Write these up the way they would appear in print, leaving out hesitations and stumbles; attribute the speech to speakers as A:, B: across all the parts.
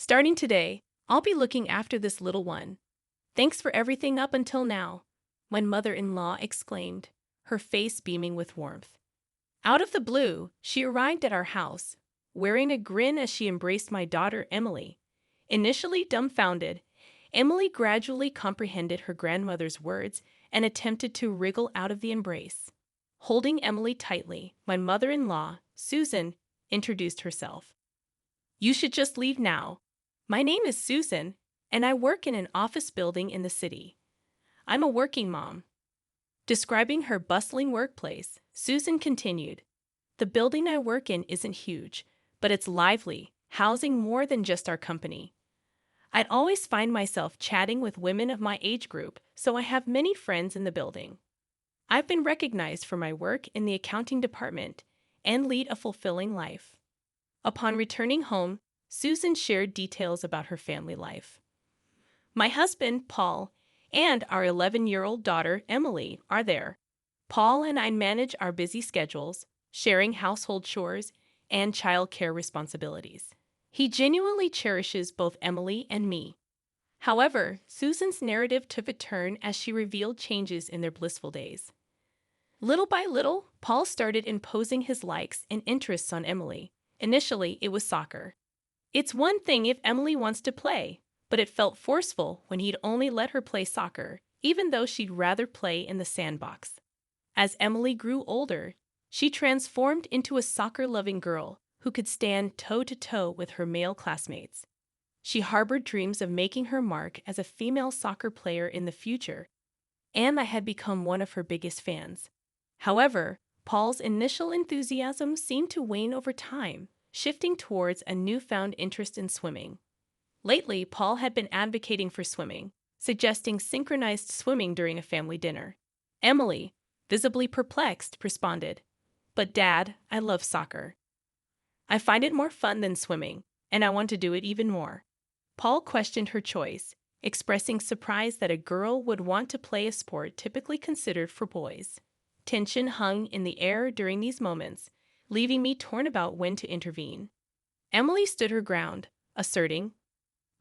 A: Starting today, I'll be looking after this little one. Thanks for everything up until now, my mother-in-law exclaimed, her face beaming with warmth. Out of the blue, she arrived at our house, wearing a grin as she embraced my daughter Emily. Initially dumbfounded, Emily gradually comprehended her grandmother's words and attempted to wriggle out of the embrace. Holding Emily tightly, my mother-in-law, Susan, introduced herself. You should just leave now. My name is Susan, and I work in an office building in the city. I'm a working mom. Describing her bustling workplace, Susan continued, the building I work in isn't huge, but it's lively, housing more than just our company. I'd always find myself chatting with women of my age group, so I have many friends in the building. I've been recognized for my work in the accounting department and lead a fulfilling life. Upon returning home, Susan shared details about her family life. My husband, Paul, and our 11-year-old daughter, Emily, are there. Paul and I manage our busy schedules, sharing household chores and childcare responsibilities. He genuinely cherishes both Emily and me. However, Susan's narrative took a turn as she revealed changes in their blissful days. Little by little, Paul started imposing his likes and interests on Emily. Initially, it was soccer. It's one thing if Emily wants to play, but it felt forceful when he'd only let her play soccer, even though she'd rather play in the sandbox. As Emily grew older, she transformed into a soccer-loving girl who could stand toe-to-toe with her male classmates. She harbored dreams of making her mark as a female soccer player in the future, and I had become one of her biggest fans. However, Paul's initial enthusiasm seemed to wane over time, shifting towards a newfound interest in swimming. Lately, Paul had been advocating for swimming, suggesting synchronized swimming during a family dinner. Emily, visibly perplexed, responded, "But Dad, I love soccer. I find it more fun than swimming, and I want to do it even more." Paul questioned her choice, expressing surprise that a girl would want to play a sport typically considered for boys. Tension hung in the air during these moments, leaving me torn about when to intervene. Emily stood her ground, asserting,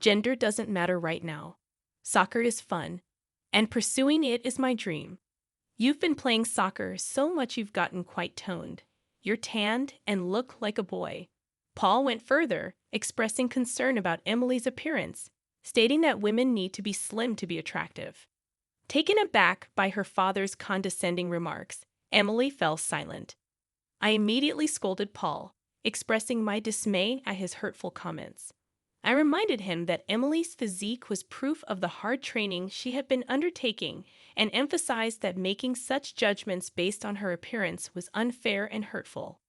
A: "Gender doesn't matter right now. Soccer is fun, and pursuing it is my dream. You've been playing soccer so much you've gotten quite toned. You're tanned and look like a boy." Paul went further, expressing concern about Emily's appearance, stating that women need to be slim to be attractive. Taken aback by her father's condescending remarks, Emily fell silent. I immediately scolded Paul, expressing my dismay at his hurtful comments. I reminded him that Emily's physique was proof of the hard training she had been undertaking and emphasized that making such judgments based on her appearance was unfair and hurtful.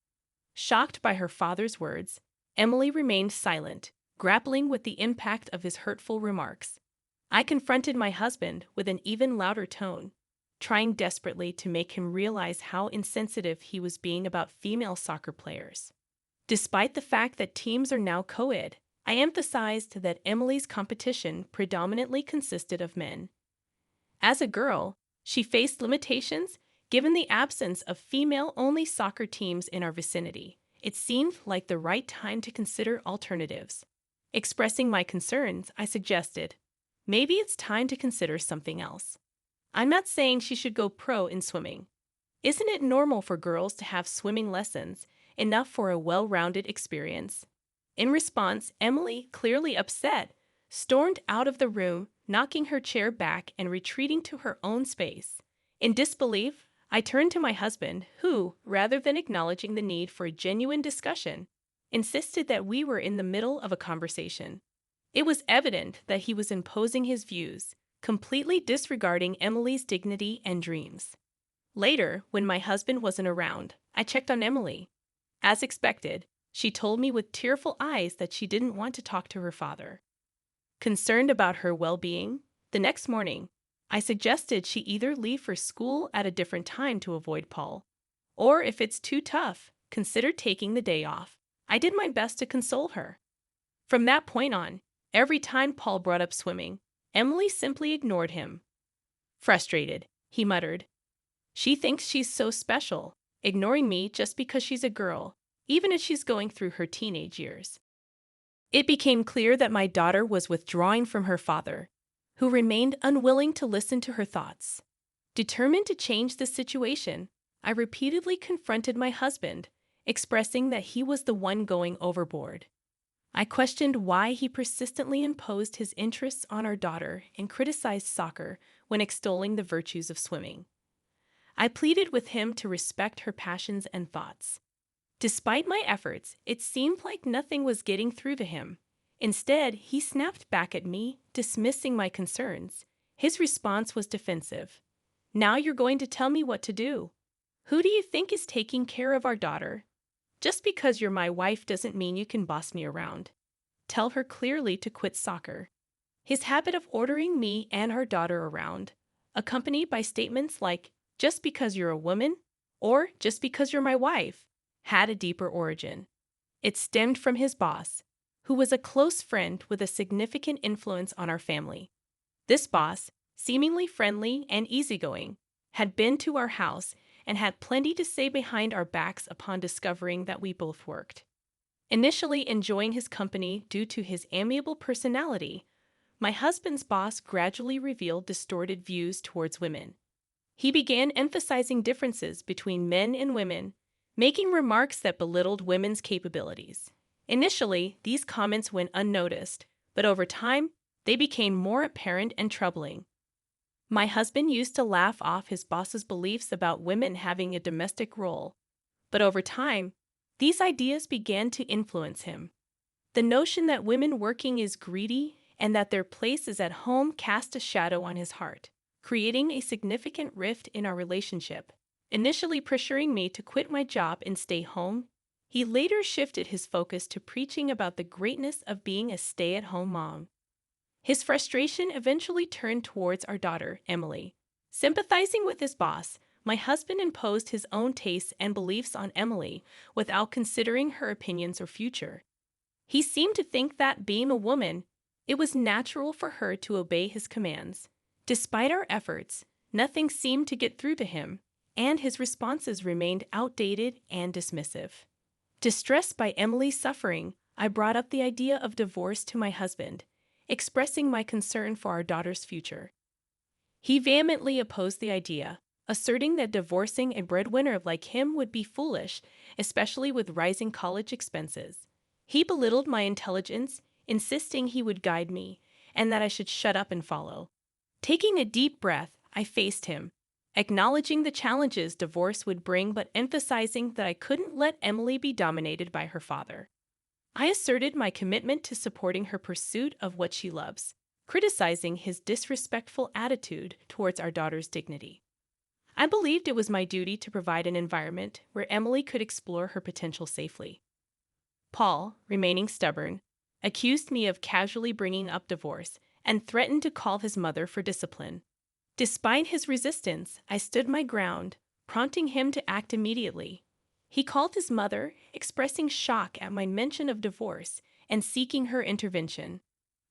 A: Shocked by her father's words, Emily remained silent, grappling with the impact of his hurtful remarks. I confronted my husband with an even louder tone, trying desperately to make him realize how insensitive he was being about female soccer players. Despite the fact that teams are now co-ed, I emphasized that Emily's competition predominantly consisted of men. As a girl, she faced limitations given the absence of female-only soccer teams in our vicinity. It seemed like the right time to consider alternatives. Expressing my concerns, I suggested, maybe it's time to consider something else. I'm not saying she should go pro in swimming. Isn't it normal for girls to have swimming lessons, enough for a well-rounded experience? In response, Emily, clearly upset, stormed out of the room, knocking her chair back and retreating to her own space. In disbelief, I turned to my husband, who, rather than acknowledging the need for a genuine discussion, insisted that we were in the middle of a conversation. It was evident that he was imposing his views, completely disregarding Emily's dignity and dreams. Later, when my husband wasn't around, I checked on Emily. As expected, she told me with tearful eyes that she didn't want to talk to her father. Concerned about her well-being, the next morning, I suggested she either leave for school at a different time to avoid Paul, or if it's too tough, consider taking the day off. I did my best to console her. From that point on, every time Paul brought up swimming, Emily simply ignored him. Frustrated, he muttered, "She thinks she's so special, ignoring me just because she's a girl, even if she's going through her teenage years." It became clear that my daughter was withdrawing from her father, who remained unwilling to listen to her thoughts. Determined to change the situation, I repeatedly confronted my husband, expressing that he was the one going overboard. I questioned why he persistently imposed his interests on our daughter and criticized soccer when extolling the virtues of swimming. I pleaded with him to respect her passions and thoughts. Despite my efforts, it seemed like nothing was getting through to him. Instead, he snapped back at me, dismissing my concerns. His response was defensive. "Now you're going to tell me what to do. Who do you think is taking care of our daughter? Just because you're my wife doesn't mean you can boss me around. Tell her clearly to quit soccer." His habit of ordering me and our daughter around, accompanied by statements like, "just because you're a woman," or "just because you're my wife," had a deeper origin. It stemmed from his boss, who was a close friend with a significant influence on our family. This boss, seemingly friendly and easygoing, had been to our house and had plenty to say behind our backs upon discovering that we both worked. Initially enjoying his company due to his amiable personality, my husband's boss gradually revealed distorted views towards women. He began emphasizing differences between men and women, making remarks that belittled women's capabilities. Initially, these comments went unnoticed, but over time, they became more apparent and troubling. My husband used to laugh off his boss's beliefs about women having a domestic role, but over time, these ideas began to influence him. The notion that women working is greedy and that their place is at home cast a shadow on his heart, creating a significant rift in our relationship. Initially pressuring me to quit my job and stay home, he later shifted his focus to preaching about the greatness of being a stay-at-home mom. His frustration eventually turned towards our daughter, Emily. Sympathizing with his boss, my husband imposed his own tastes and beliefs on Emily without considering her opinions or future. He seemed to think that, being a woman, it was natural for her to obey his commands. Despite our efforts, nothing seemed to get through to him, and his responses remained outdated and dismissive. Distressed by Emily's suffering, I brought up the idea of divorce to my husband, expressing my concern for our daughter's future. He vehemently opposed the idea, asserting that divorcing a breadwinner like him would be foolish, especially with rising college expenses. He belittled my intelligence, insisting he would guide me, and that I should shut up and follow. Taking a deep breath, I faced him, acknowledging the challenges divorce would bring but emphasizing that I couldn't let Emily be dominated by her father. I asserted my commitment to supporting her pursuit of what she loves, criticizing his disrespectful attitude towards our daughter's dignity. I believed it was my duty to provide an environment where Emily could explore her potential safely. Paul, remaining stubborn, accused me of casually bringing up divorce and threatened to call his mother for discipline. Despite his resistance, I stood my ground, prompting him to act immediately. He called his mother, expressing shock at my mention of divorce and seeking her intervention.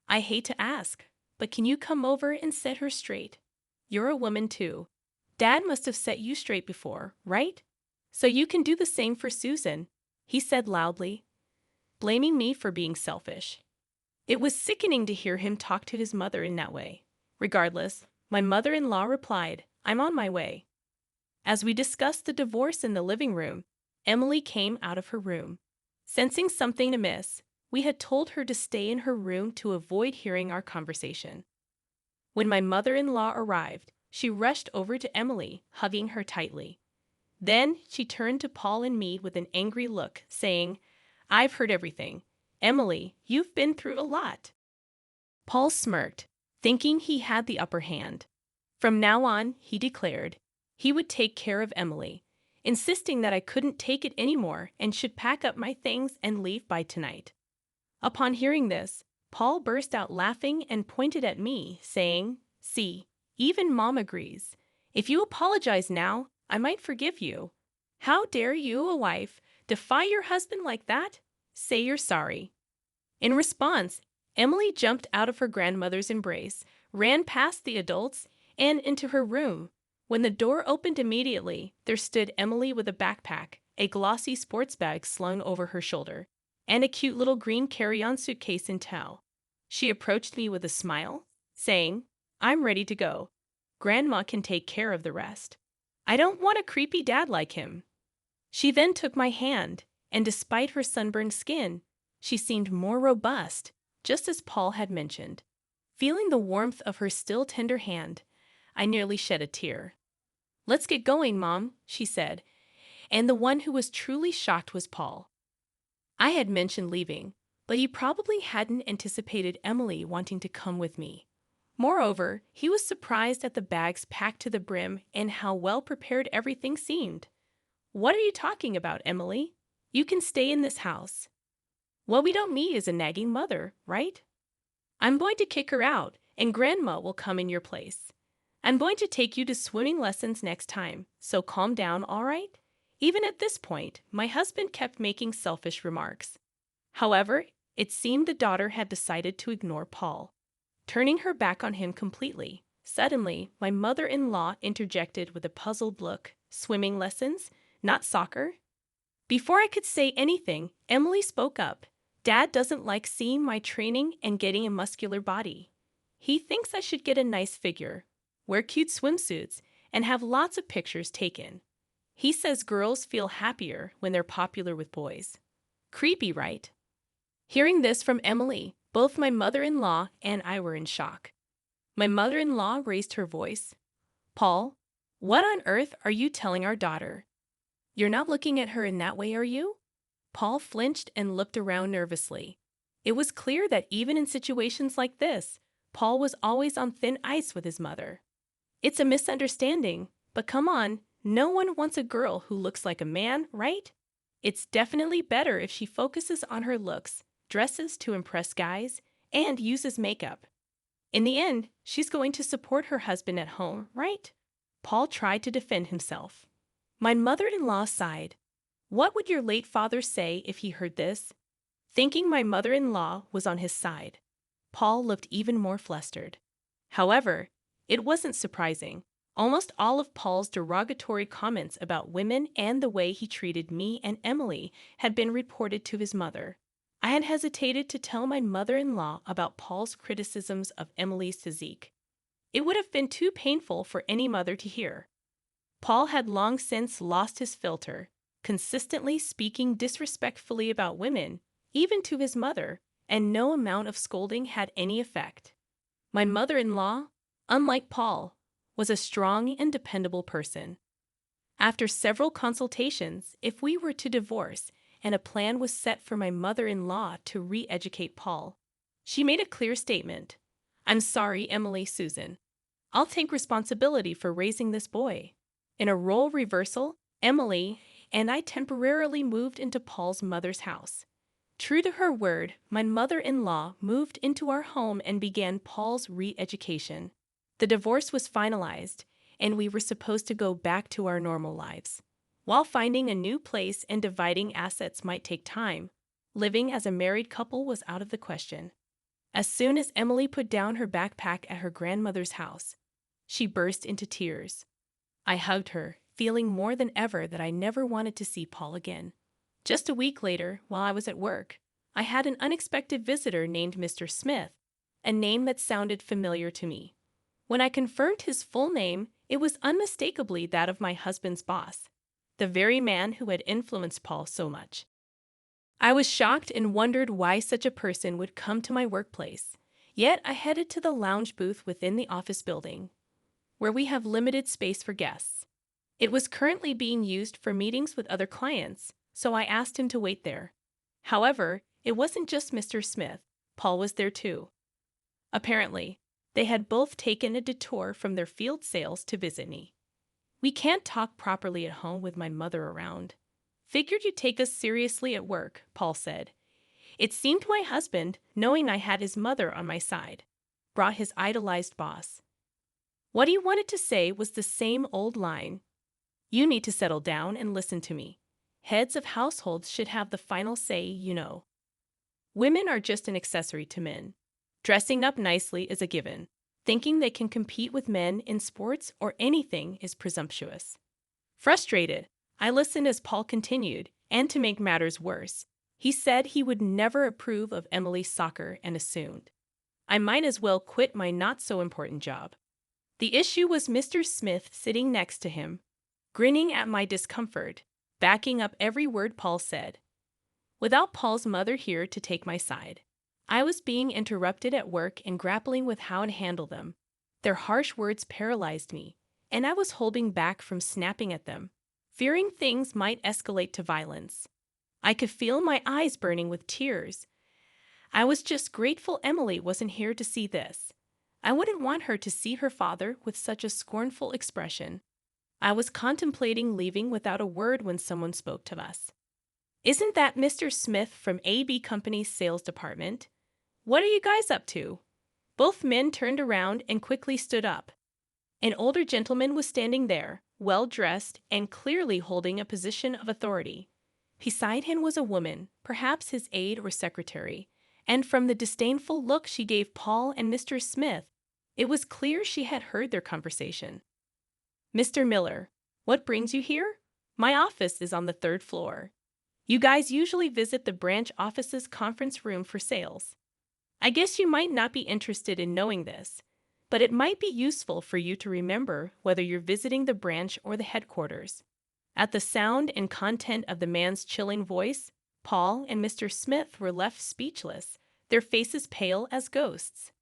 A: "I hate to ask, but can you come over and set her straight? You're a woman too. Dad must have set you straight before, right? So you can do the same for Susan," he said loudly, blaming me for being selfish. It was sickening to hear him talk to his mother in that way. Regardless, my mother-in-law replied, "I'm on my way." As we discussed the divorce in the living room, Emily came out of her room. Sensing something amiss, we had told her to stay in her room to avoid hearing our conversation. When my mother-in-law arrived, she rushed over to Emily, hugging her tightly. Then she turned to Paul and me with an angry look, saying, "I've heard everything. Emily, you've been through a lot." Paul smirked, thinking he had the upper hand. From now on, he declared, he would take care of Emily, insisting that I couldn't take it anymore and should pack up my things and leave by tonight. Upon hearing this, Paul burst out laughing and pointed at me, saying, "See, even Mom agrees. If you apologize now, I might forgive you. How dare you, a wife, defy your husband like that? Say you're sorry." In response, Emily jumped out of her grandmother's embrace, ran past the adults, and into her room. When the door opened immediately, there stood Emily with a backpack, a glossy sports bag slung over her shoulder. and a cute little green carry-on suitcase in tow. She approached me with a smile, saying, "I'm ready to go. Grandma can take care of the rest. I don't want a creepy dad like him." She then took my hand, and despite her sunburned skin, she seemed more robust, just as Paul had mentioned. Feeling the warmth of her still tender hand, I nearly shed a tear. "Let's get going, Mom," she said, and the one who was truly shocked was Paul. I had mentioned leaving, but he probably hadn't anticipated Emily wanting to come with me. Moreover, he was surprised at the bags packed to the brim and how well prepared everything seemed. "What are you talking about, Emily? You can stay in this house." "What we don't need is a nagging mother, right? I'm going to kick her out, and Grandma will come in your place. I'm going to take you to swimming lessons next time, so calm down, all right?" Even at this point, my husband kept making selfish remarks. However, it seemed the daughter had decided to ignore Paul, turning her back on him completely. Suddenly, my mother-in-law interjected with a puzzled look. "Swimming lessons? Not soccer?" Before I could say anything, Emily spoke up. "Dad doesn't like seeing my training and getting a muscular body. He thinks I should get a nice figure, wear cute swimsuits, and have lots of pictures taken. He says girls feel happier when they're popular with boys." Creepy, right? Hearing this from Emily, both my mother-in-law and I were in shock. My mother-in-law raised her voice. "Paul, what on earth are you telling our daughter? You're not looking at her in that way, are you?" Paul flinched and looked around nervously. It was clear that even in situations like this, Paul was always on thin ice with his mother. "It's a misunderstanding, but come on, no one wants a girl who looks like a man, right? It's definitely better if she focuses on her looks, dresses to impress guys, and uses makeup. In the end, she's going to support her husband at home, right?" Paul tried to defend himself. My mother-in-law sighed. What would your late father say if he heard this? Thinking my mother-in-law was on his side, Paul looked even more flustered. However, it wasn't surprising. Almost all of Paul's derogatory comments about women and the way he treated me and Emily had been reported to his mother. I had hesitated to tell my mother-in-law about Paul's criticisms of Emily's physique. It would have been too painful for any mother to hear. Paul had long since lost his filter, consistently speaking disrespectfully about women, even to his mother, and no amount of scolding had any effect. My mother-in-law, unlike Paul, was a strong and dependable person. After several consultations, if we were to divorce, and a plan was set for my mother-in-law to re-educate Paul, she made a clear statement. "I'm sorry, Emily Susan. I'll take responsibility for raising this boy." In a role reversal, Emily and I temporarily moved into Paul's mother's house. True to her word, my mother-in-law moved into our home and began Paul's re-education. The divorce was finalized, and we were supposed to go back to our normal lives. While finding a new place and dividing assets might take time, living as a married couple was out of the question. As soon as Emily put down her backpack at her grandmother's house, she burst into tears. I hugged her, feeling more than ever that I never wanted to see Paul again. Just a week later, while I was at work, I had an unexpected visitor named Mr. Smith, a name that sounded familiar to me. When I confirmed his full name, it was unmistakably that of my husband's boss, the very man who had influenced Paul so much. I was shocked and wondered why such a person would come to my workplace. Yet I headed to the lounge booth within the office building, where we have limited space for guests. It was currently being used for meetings with other clients, so I asked him to wait there. However, it wasn't just Mr. Smith. Paul was there too. Apparently, they had both taken a detour from their field sales to visit me. "We can't talk properly at home with my mother around. Figured you'd take us seriously at work," Paul said. It seemed my husband, knowing I had his mother on my side, brought his idolized boss. What he wanted to say was the same old line. "You need to settle down and listen to me. Heads of households should have the final say, you know. Women are just an accessory to men. Dressing up nicely is a given. Thinking they can compete with men in sports or anything is presumptuous." Frustrated, I listened as Paul continued, and to make matters worse, He said he would never approve of Emily's soccer and assumed I might as well quit my not-so-important job. The issue was Mr. Smith sitting next to him, grinning at my discomfort, backing up every word Paul said. Without Paul's mother here to take my side, I was being interrupted at work and grappling with how to handle them. Their harsh words paralyzed me, and I was holding back from snapping at them, fearing things might escalate to violence. I could feel my eyes burning with tears. I was just grateful Emily wasn't here to see this. I wouldn't want her to see her father with such a scornful expression. I was contemplating leaving without a word when someone spoke to us. "Isn't that Mr. Smith from AB Company's sales department? What are you guys up to?" Both men turned around and quickly stood up. An older gentleman was standing there, well-dressed and clearly holding a position of authority. Beside him was a woman, perhaps his aide or secretary, and from the disdainful look she gave Paul and Mr. Smith, it was clear she had heard their conversation. "Mr. Miller, what brings you here? My office is on the 3rd floor. You guys usually visit the branch office's conference room for sales. I guess you might not be interested in knowing this, but it might be useful for you to remember whether you're visiting the branch or the headquarters." At the sound and content of the man's chilling voice, Paul and Mr. Smith were left speechless, their faces pale as ghosts.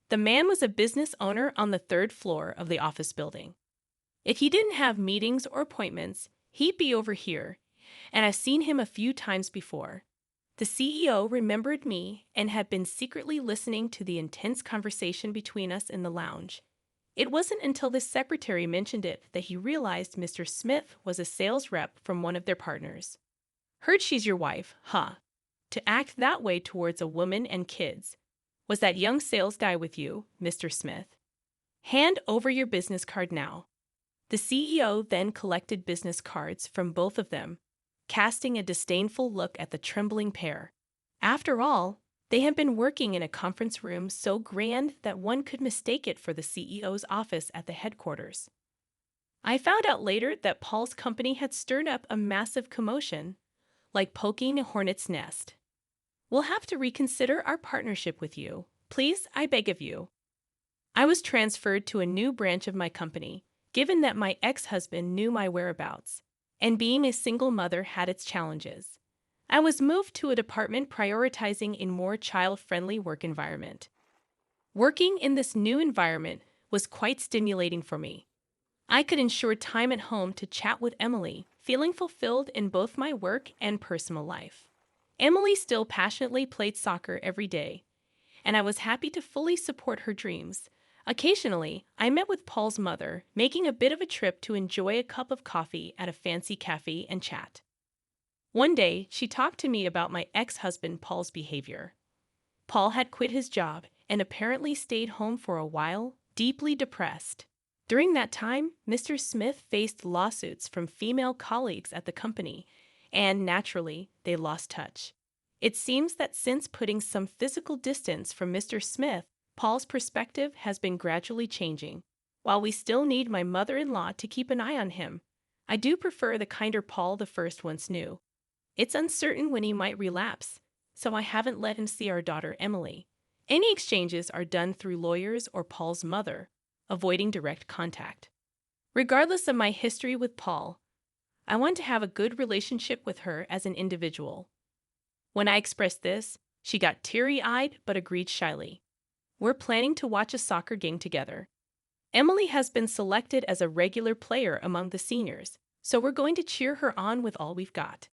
A: The man was a business owner on the 3rd floor of the office building. If he didn't have meetings or appointments, he'd be over here, and I've seen him a few times before. The CEO remembered me and had been secretly listening to the intense conversation between us in the lounge. It wasn't until the secretary mentioned it that he realized Mr. Smith was a sales rep from one of their partners. "Heard she's your wife, huh? To act that way towards a woman and kids. Was that young sales guy with you, Mr. Smith? Hand over your business card now." The CEO then collected business cards from both of them, casting a disdainful look at the trembling pair. After all, they had been working in a conference room so grand that one could mistake it for the CEO's office at the headquarters. I found out later that Paul's company had stirred up a massive commotion, like poking a hornet's nest. "We'll have to reconsider our partnership with you. Please, I beg of you." I was transferred to a new branch of my company, given that my ex-husband knew my whereabouts, and being a single mother had its challenges. I was moved to a department prioritizing a more child-friendly work environment. Working in this new environment was quite stimulating for me. I could ensure time at home to chat with Emily, feeling fulfilled in both my work and personal life. Emily still passionately played soccer every day, and I was happy to fully support her dreams. Occasionally, I met with Paul's mother, making a bit of a trip to enjoy a cup of coffee at a fancy cafe and chat. One day, she talked to me about my ex-husband Paul's behavior. Paul had quit his job and apparently stayed home for a while, deeply depressed. During that time, Mr. Smith faced lawsuits from female colleagues at the company, and naturally, they lost touch. It seems that since putting some physical distance from Mr. Smith, Paul's perspective has been gradually changing. While we still need my mother-in-law to keep an eye on him, I do prefer the kinder Paul the first once knew. It's uncertain when he might relapse, so I haven't let him see our daughter Emily. Any exchanges are done through lawyers or Paul's mother, avoiding direct contact. Regardless of my history with Paul, I want to have a good relationship with her as an individual. When I expressed this, she got teary-eyed but agreed shyly. We're planning to watch a soccer game together. Emily has been selected as a regular player among the seniors, so we're going to cheer her on with all we've got.